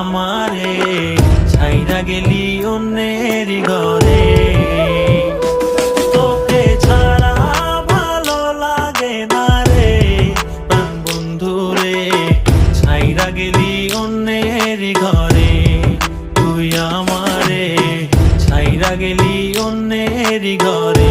আমারে ছাইরা গেলি অন্যের ঘরে। তোকে ছাড়া ভালো লাগে না রে প্রাণ বন্ধু রে, ছাইরা গেলি অন্যের ঘরে। তুই আমারে ছাইরা গেলি অন্যের ঘরে।